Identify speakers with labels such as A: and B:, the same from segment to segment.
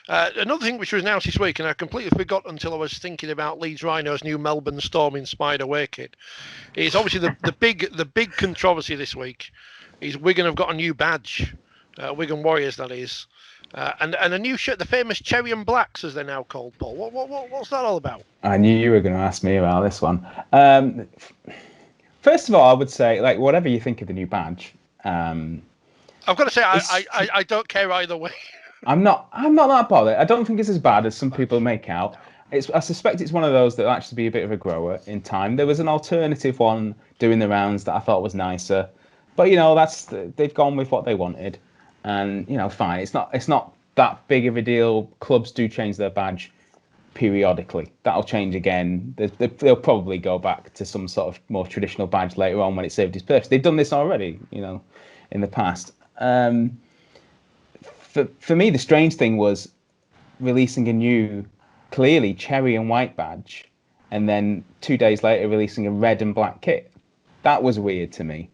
A: Another thing which was announced this week, and I completely forgot until I was thinking about Leeds Rhinos' new Melbourne Storming Spider away kit, is obviously the big controversy this week is Wigan have got a new badge, Wigan Warriors that is, and a new shirt, the famous Cherry and Blacks as they're now called. Paul, what's that all about?
B: I knew you were going to ask me about this one. First of all, I would say, like, whatever you think of the new badge,
A: I've got to say I don't care either way.
B: I'm not that bothered. I don't think it's as bad as some people make out. I suspect it's one of those that will actually be a bit of a grower in time. There was an alternative one doing the rounds that I thought was nicer, but they've gone with what they wanted, and fine. It's not that big of a deal. Clubs do change their badge periodically. That'll change again. They'll probably go back to some sort of more traditional badge later on when it served its purpose. They've done this already, in the past. For me, the strange thing was releasing a new, clearly cherry and white badge, and then 2 days later releasing a red and black kit. That was weird to me.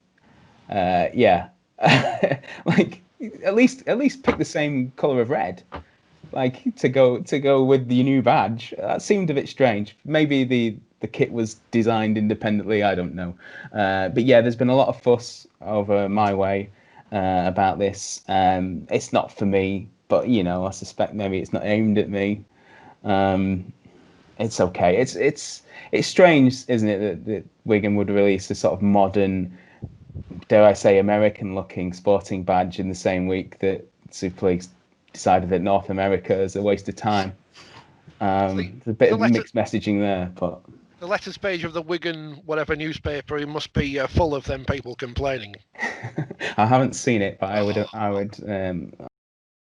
B: Yeah, like at least pick the same color of red, like to go with the new badge. That seemed a bit strange. Maybe the kit was designed independently. I don't know. But yeah, there's been a lot of fuss over my way about this. It's not for me, but I suspect maybe it's not aimed at me. It's okay. It's strange, isn't it, that Wigan would release a sort of modern, dare I say, American-looking sporting badge in the same week that Super League decided that North America is a waste of time. There's a bit of mixed messaging there, but
A: the letters page of the Wigan whatever newspaper, it must be full of them people complaining.
B: I haven't seen it, but I would.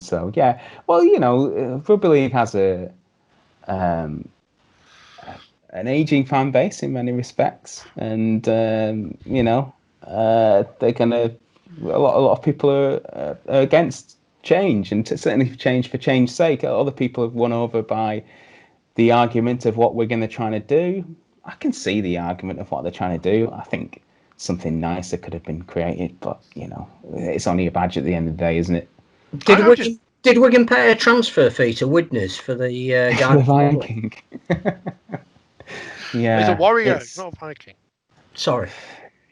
B: So yeah, well, Rugby League has an aging fan base in many respects, and they're gonna. A lot of people are against change, and certainly change for change's sake. Other people have won over by the argument of what we're going to try to do. I can see the argument of what they're trying to do. I think something nicer could have been created, but it's only a badge at the end of the day, isn't it?
C: Did Wigan pay a transfer fee to Widnes for the guy?
B: The Viking. Yeah,
A: he's a warrior. He's not a Viking.
C: Sorry.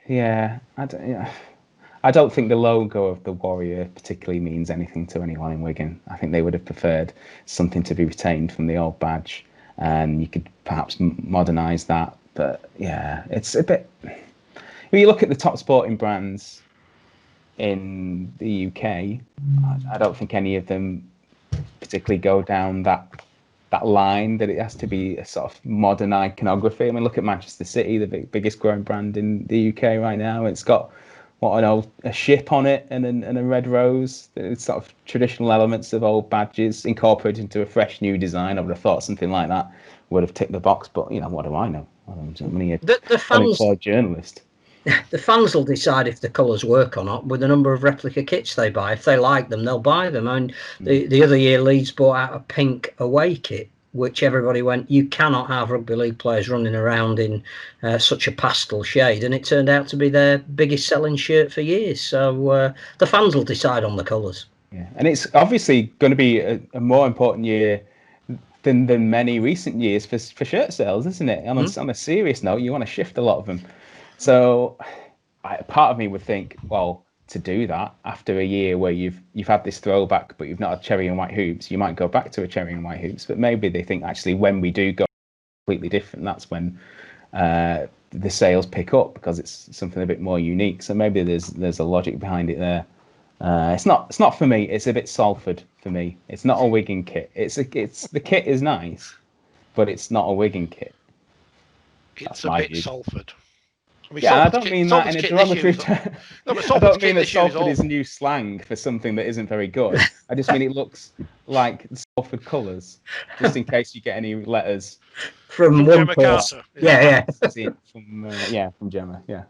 B: Yeah, I don't think the logo of the Warrior particularly means anything to anyone in Wigan. I think they would have preferred something to be retained from the old badge, and you could perhaps modernise that. But yeah, it's a bit. When you look at the top sporting brands in the UK, I don't think any of them particularly go down that line that it has to be a sort of modern iconography. I mean, look at Manchester City, the biggest growing brand in the UK right now. It's got a ship on it and a red rose. It's sort of traditional elements of old badges incorporated into a fresh new design. I would have thought something like that would have ticked the box, but what do I know? I'm only an unemployed journalist.
C: The fans will decide if the colours work or not with the number of replica kits they buy. If they like them, they'll buy them. And the other year, Leeds bought out a pink away kit, which everybody went, you cannot have rugby league players running around in such a pastel shade. And it turned out to be their biggest selling shirt for years. So the fans will decide on the colours.
B: Yeah, and it's obviously going to be a more important year than many recent years for shirt sales, isn't it? On a serious note, you want to shift a lot of them. So part of me would think, well, to do that after a year where you've had this throwback, but you've not had cherry and white hoops, you might go back to a cherry and white hoops. But maybe they think actually when we do go completely different, that's when the sales pick up because it's something a bit more unique. So maybe there's a logic behind it there. It's not for me. It's a bit Salford for me. It's not a Wigan kit. The kit is nice, but it's not a Wigan kit.
A: It's a bit Salford. I mean,
B: I don't mean that in a derogatory term.
A: No, but
B: I don't mean that Salford is new slang for something that isn't very good. I just mean it looks like Salford colours, just in case you get any letters
C: from
A: Gemma Carter.
C: Yeah.
B: From Gemma, yeah.